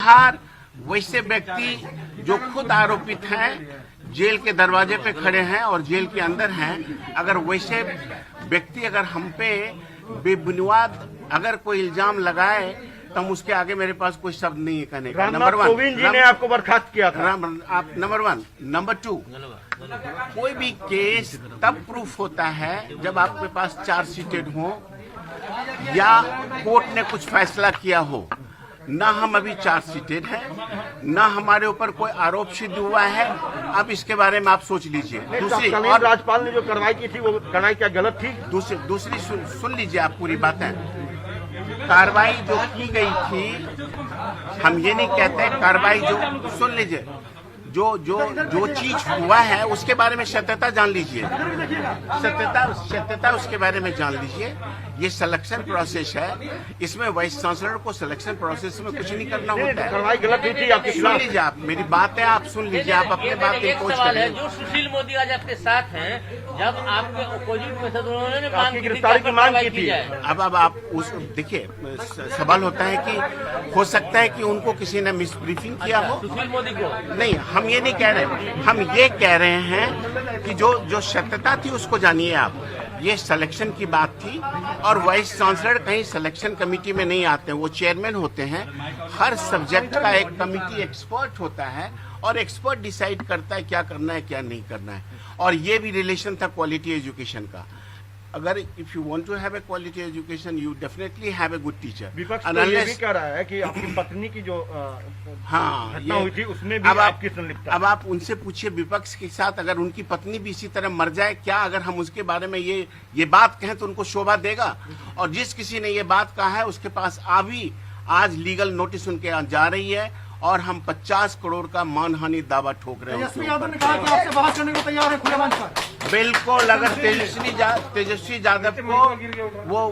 हर वैसे व्यक्ति जो खुद आरोपित हैं, जेल के दरवाजे पे खड़े हैं और जेल के अंदर हैं, अगर वैसे व्यक्ति अगर हम पे बेबुनियाद अगर कोई इल्जाम लगाए तो हम उसके आगे मेरे पास कोई शब्द नहीं है कहने का। नंबर वन, कोविंद जी ने आपको बर्खास्त किया था। आप नंबर वन। नंबर टू, कोई भी केस तब प्रूफ होता है जब आपके पास चार्जशीटेड हो या कोर्ट ने कुछ फैसला किया हो। ना हम अभी चार्जशीटेड हैं, ना हमारे ऊपर कोई आरोप सिद्ध हुआ है। अब इसके बारे में आप सोच लीजिए। दूसरी, और राज्यपाल ने जो कार्रवाई की थी वो कार्रवाई क्या गलत थी? दूसरी सुन लीजिए आप पूरी बातें। कार्रवाई जो की गई थी, हम ये नहीं कहते कार्रवाई जो, सुन लीजिए, जो चीज हुआ है उसके बारे में सत्यता जान लीजिए, सत्यता उसके बारे में जान लीजिए। ये सिलेक्शन प्रोसेस है, इसमें वाइस चांसलर को सिलेक्शन प्रोसेस में कुछ नहीं करना होता है। कार्रवाई गलत हुई थी आपके सुन लीजिए, आप मेरी बात है, आप सुन लीजिए, आप अपने बात पे पहुंच करें। जो सुशील मोदी आज आपके साथ हैं, जब आपके अपोजिट में उन्होंने मांग गिरफ्तारी की मांग की थी। अब आप उस देखिए, सवाल होता है कि हो सकता है कि उनको किसी ने मिस ब्रीफिंग किया हो। सुशील मोदी को नहीं, हम ये नहीं कह रहे, हम ये कह रहे हैं कि जो सत्यता थी उसको जानिए आप। ये सिलेक्शन की बात थी और वाइस चांसलर कहीं सिलेक्शन कमेटी में नहीं आते हैं, वो चेयरमैन होते हैं। हर सब्जेक्ट का एक कमेटी एक्सपर्ट होता है और एक्सपर्ट डिसाइड करता है क्या करना है क्या नहीं करना है। और ये भी रिलेशन था क्वालिटी एजुकेशन का। अगर if you want to have a quality education, you definitely have a good teacher. विपक्ष तो ये भी कह रहा है कि आपकी पत्नी की जो घटना हुई थी उसमें भी आपकी संलिप्तता। अब आप उनसे पूछिए, विपक्ष के साथ अगर उनकी पत्नी भी इसी तरह मर जाए, क्या अगर हम उसके बारे में ये बात कहें तो उनको शोभा देगा? और जिस किसी ने ये बात कहा है उसके पास आज लीगल नोटिस उनके जा रही है और हम 50 करोड़ का मानहानि दावा ठोक रहे हैं। तेजस्वी यादव ने कहा कि आपसे बात करने को तैयार है खुले मंच पर। बिल्कुल, अगर तेजस्वी यादव को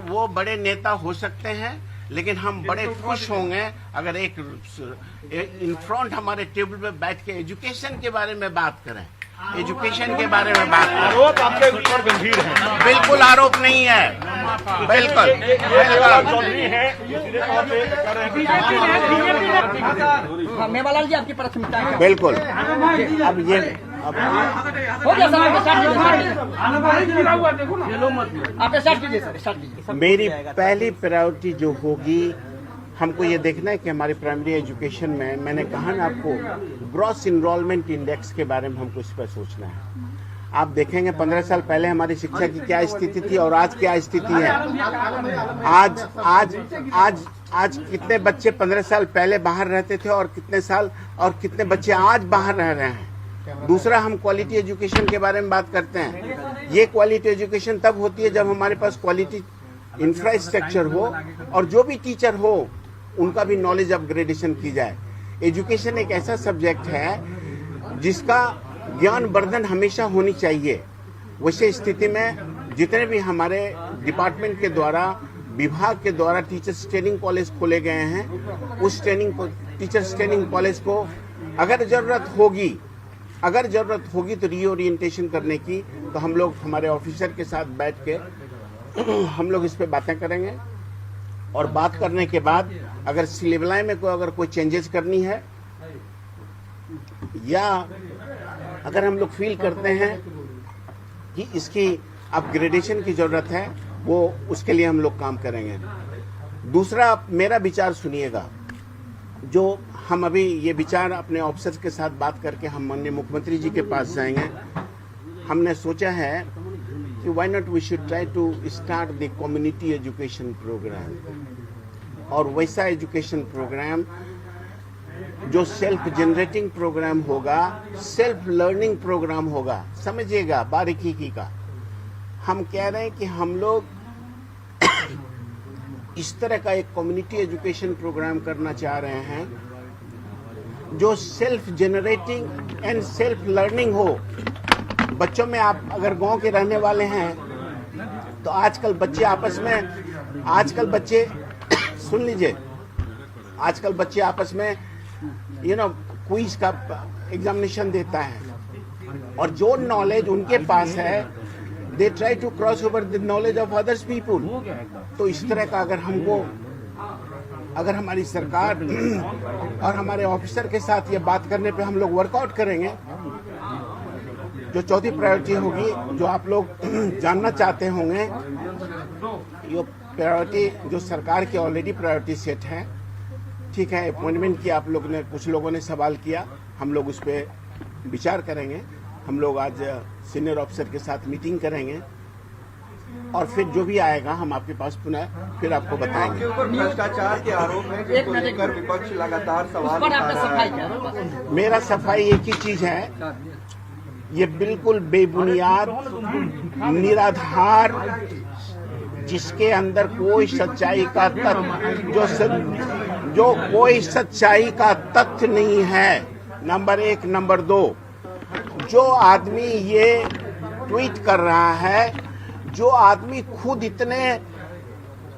वो बड़े नेता हो सकते हैं, लेकिन हम बड़े खुश होंगे अगर एक इन फ्रंट हमारे टेबल पे बैठ के एजुकेशन के बारे में बात करें, एजुकेशन के बारे में बात करें। आरोप आपके ऊपर गंभीर है। बिल्कुल आरोप नहीं है, बिल्कुल चौधरी है। मेवालाल जी आपकी प्राथमिकता है? बिल्कुल। अब ये हो गया सर, आप स्टार्ट कीजिए सर, स्टार्ट कीजिए। मेरी पहली प्रायोरिटी जो होगी, हमको ये देखना है कि हमारी प्राइमरी एजुकेशन में, मैंने कहा ना आपको, ग्रॉस इनरोलमेंट इंडेक्स के बारे में हमको इस पर सोचना है। आप देखेंगे 15 साल पहले हमारी शिक्षा की क्या स्थिति थी और आज क्या स्थिति है। आज कितने बच्चे 15 साल पहले बाहर रहते थे और कितने बच्चे आज बाहर रह रहे हैं। दूसरा, हम क्वालिटी एजुकेशन के बारे में बात करते हैं। ये क्वालिटी एजुकेशन तब होती है जब हमारे पास क्वालिटी इंफ्रास्ट्रक्चर हो और जो भी टीचर हो उनका भी नॉलेज अपग्रेडेशन की जाए। एजुकेशन एक ऐसा सब्जेक्ट है जिसका ज्ञान वर्धन हमेशा होनी चाहिए। वैसे स्थिति में जितने भी हमारे डिपार्टमेंट के द्वारा, विभाग के द्वारा टीचर्स ट्रेनिंग कॉलेज खोले गए हैं, उस टीचर्स ट्रेनिंग कॉलेज को अगर जरूरत होगी तो रीओरिएंटेशन करने की, तो हम लोग हमारे ऑफिसर के साथ बैठ के हम लोग इस पे बातें करेंगे। और बात करने के बाद अगर सिलेबस में कोई चेंजेस करनी है या अगर हम लोग फील करते हैं कि इसकी अपग्रेडेशन की जरूरत है, वो उसके लिए हम लोग काम करेंगे। दूसरा, मेरा विचार सुनिएगा। जो हम अभी ये विचार अपने ऑफिसर्स के साथ बात करके हम माननीय मुख्यमंत्री जी के पास जाएंगे। हमने सोचा है कि why not we should try to start the community education program, और वैसा एजुकेशन प्रोग्राम जो सेल्फ जनरेटिंग प्रोग्राम होगा, सेल्फ लर्निंग प्रोग्राम होगा। समझिएगा बारीकी का। हम कह रहे हैं कि हम लोग इस तरह का एक कम्युनिटी एजुकेशन प्रोग्राम करना चाह रहे हैं जो self generating and self learning हो। बच्चों में, आप अगर गांव के रहने वाले हैं तो आजकल बच्चे सुन लीजिए, आजकल बच्चे आपस में क्विज का एग्जामिनेशन देता है और जो नॉलेज उनके पास है they try to cross over the knowledge of others people. तो इस तरह का अगर हमको अगर हमारी सरकार और हमारे ऑफिसर के साथ ये बात करने पे हम लोग वर्कआउट करेंगे, जो चौथी प्रायोरिटी होगी, जो आप लोग जानना चाहते होंगे, ये प्रायोरिटी जो सरकार की ऑलरेडी प्रायोरिटी सेट है, ठीक है। अपॉइंटमेंट की आप लोग ने, कुछ लोगों ने सवाल किया, हम लोग उस पर विचार करेंगे। हम लोग आज सीनियर ऑफिसर के साथ मीटिंग करेंगे और फिर जो भी आएगा हम आपके पास पुनः फिर आपको बताएंगे। आपके ऊपर भ्रष्टाचार के आरोप हैं जिसको लेकर विपक्ष लगातार सवाल उठा रहा है। मेरा सफाई एक ही चीज है, ये बिल्कुल बेबुनियाद, निराधार, जिसके अंदर कोई सच्चाई का तथ्य, जो कोई सच्चाई का तथ्य नहीं है, नंबर एक। नंबर दो, जो आदमी ये ट्वीट कर रहा है, जो आदमी खुद इतने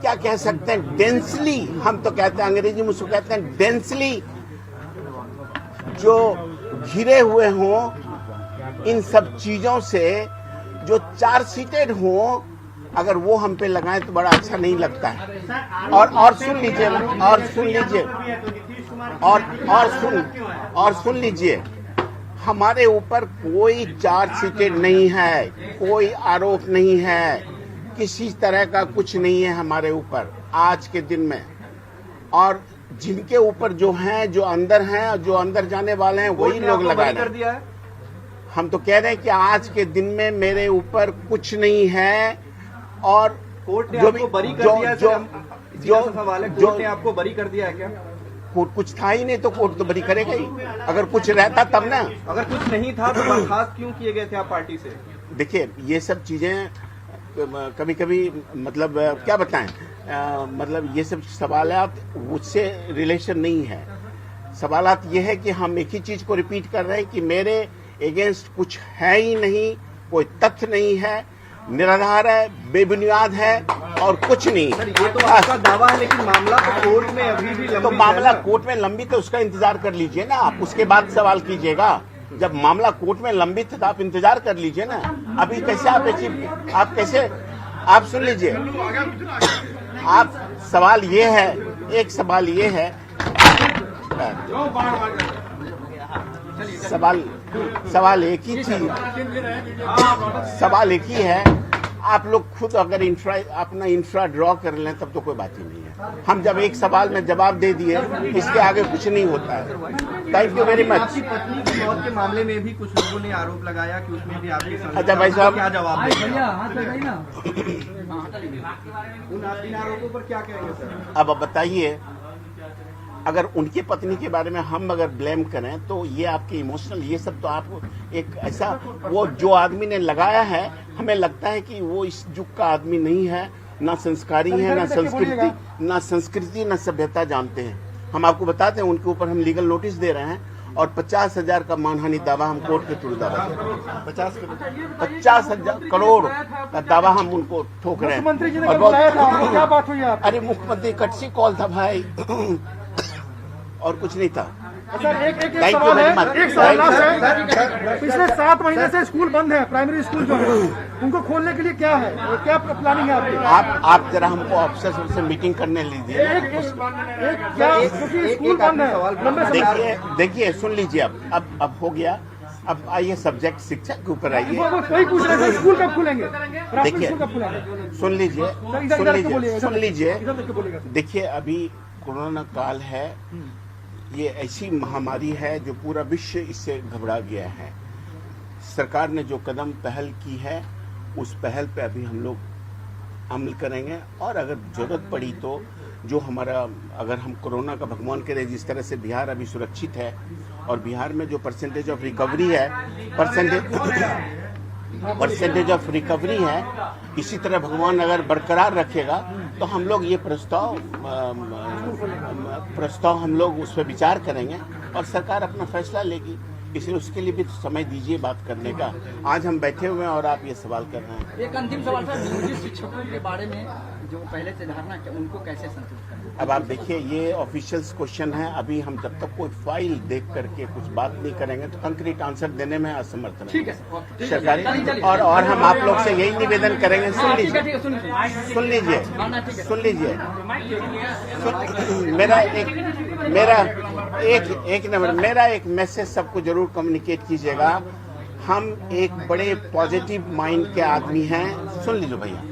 क्या कह सकते हैं, डेंसली, हम तो कहते हैं अंग्रेजी में उसको कहते हैं डेंसली, जो घिरे हुए हों इन सब चीजों से, जो चार्जशीटेड हों, अगर वो हम पे लगाएं तो बड़ा अच्छा नहीं लगता है। और सुन लीजिए, और सुन लीजिए, हमारे ऊपर कोई चार्जशीटेड नहीं है, कोई आरोप नहीं है, किसी तरह का कुछ नहीं है हमारे ऊपर आज के दिन में। और जिनके ऊपर जो हैं, जो अंदर हैं, जो अंदर जाने वाले हैं, वही लोग लगा रहे हैं। हम तो कह रहे हैं कि आज के दिन में मेरे ऊपर कुछ नहीं है। और कोर्ट ने आपको बरी कर दिया है, कोर्ट ने आपको बरी कर दिया है क्या? कोर्ट कुछ था ही नहीं तो कोर्ट तो बरी करेगा ही। अगर कुछ रहता तब ना। अगर कुछ नहीं था तो बर्खास्त क्यों किए गए थे आप पार्टी से? देखिए, ये सब चीजें कभी कभी मतलब क्या बताएं, मतलब ये सब सवालात उससे रिलेशन नहीं है। सवालात ये है कि हम एक ही चीज को रिपीट कर रहे हैं कि मेरे अगेंस्ट कुछ है ही नहीं, कोई तथ्य नहीं है, निराधार है, बेबुनियाद है और कुछ नहीं। सर, ये तो आपका दावा है, लेकिन मामला तो कोर्ट में अभी भी लंबित तो मामला कोर्ट में लंबित है, उसका इंतजार कर लीजिए ना आप, उसके बाद सवाल कीजिएगा। जब मामला कोर्ट में लंबित है तो आप इंतजार कर लीजिए ना। अभी कैसे आप कैसे, आप सुन लीजिए, आप सवाल ये है, एक सवाल ये है, सवाल एक ही चीज, सवाल एक ही है। आप लोग खुद अगर अपना इंफ्रा ड्रॉ कर लें तब तो कोई बात ही नहीं है। हम जब एक सवाल में जवाब दे दिए, इसके आगे कुछ नहीं होता है। Thank you very much. आपकी पत्नी की मौत के मामले में भी कुछ लोगों ने आरोप लगाया कि उसमें भी आपकी संलिप्तता। अच्छा भाई साहब, क्या जवाब देंगे? उन आरोपों पर क्या कहेंगे सर? अब बताइए, अगर उनकी पत्नी के बारे में हम अगर ब्लेम करें तो ये आपके इमोशनल, ये सब तो आपको एक ऐसा, वो जो आदमी ने लगाया है, हमें लगता है कि वो इस युग का आदमी नहीं है, ना संस्कारी है, ना संस्कृति ना सभ्यता जानते हैं। हम आपको बताते हैं, उनके ऊपर हम लीगल नोटिस दे रहे हैं और 50,000 का मानहानि दावा हम कोर्ट के थ्रू दावा दे रहे हैं। 50,000 करोड़ का दावा हम उनको ठोक रहे हैं। मुख्यमंत्री जी ने बुलाया था, क्या बात हुई आप? अरे मुख्यमंत्री कटसी कॉल था भाई और कुछ नहीं था। सर एक सवाल है, एक सवाल है। पिछले 7 महीने से स्कूल बंद है, प्राइमरी स्कूल जो है, उनको खोलने के लिए क्या है, क्या प्लानिंग है आपकी? आप जरा हमको ऑफिसर से मीटिंग करने लीजिए। क्योंकि स्कूल बंद है लंबे समय। देखिए सुन लीजिए, अब हो गया। अब आइए सब्जेक्ट शिक्षा के ऊपर आइए। वही पूछ रहे थे, स्कूल कब खुलेंगे? देखिए सुन लीजिए, देखिए अभी कोरोना काल है, ये ऐसी महामारी है जो पूरा विश्व इससे घबरा गया है। सरकार ने जो कदम पहल की है, उस पहल पे अभी हम लोग अमल करेंगे और अगर जरूरत पड़ी तो जो हमारा, अगर हम कोरोना का भगवान करे, जिस तरह से बिहार अभी सुरक्षित है और बिहार में जो परसेंटेज ऑफ रिकवरी है, परसेंटेज ऑफ रिकवरी है, इसी तरह भगवान अगर बरकरार रखेगा तो हम लोग ये प्रस्ताव हम लोग उस पर विचार करेंगे और सरकार अपना फैसला लेगी। इसलिए उसके लिए भी समय दीजिए बात करने का। आज हम बैठे हुए हैं और आप ये सवाल कर रहे हैं। एक अंतिम सवाल सर, नियोजित शिक्षकों के बारे में जो पहले से धारणा है, उनको कैसे संतुष्ट करें? अब आप देखिए, ये ऑफिशियल्स क्वेश्चन है। अभी हम जब तक कोई फाइल देख करके कुछ बात नहीं करेंगे तो कंक्रीट आंसर देने में असमर्थ ठीक रहेंगे है सरकारी। और हम आप लोग से यही निवेदन करेंगे, सुन लीजिए मेरा एक मैसेज सबको जरूर कम्युनिकेट कीजिएगा। हम एक बड़े पॉजिटिव माइंड के आदमी हैं, सुन लीजिए भैया,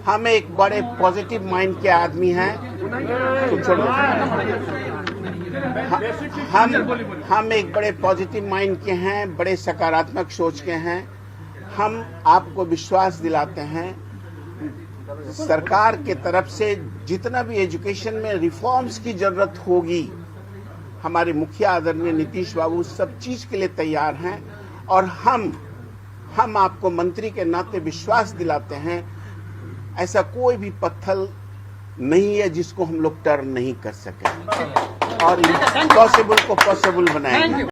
हम एक बड़े पॉजिटिव माइंड के आदमी हैं। छोड़ो, हम एक बड़े पॉजिटिव माइंड के हैं, बड़े सकारात्मक सोच के हैं। हम आपको विश्वास दिलाते हैं, सरकार के तरफ से जितना भी एजुकेशन में रिफॉर्म्स की जरूरत होगी, हमारे मुखिया आदरणीय नीतीश बाबू सब चीज के लिए तैयार हैं। और हम आपको मंत्री के नाते विश्वास दिलाते हैं, ऐसा कोई भी पत्थर नहीं है जिसको हम लोग टर्न नहीं कर सके और पॉसिबल को पॉसिबल बनाएंगे।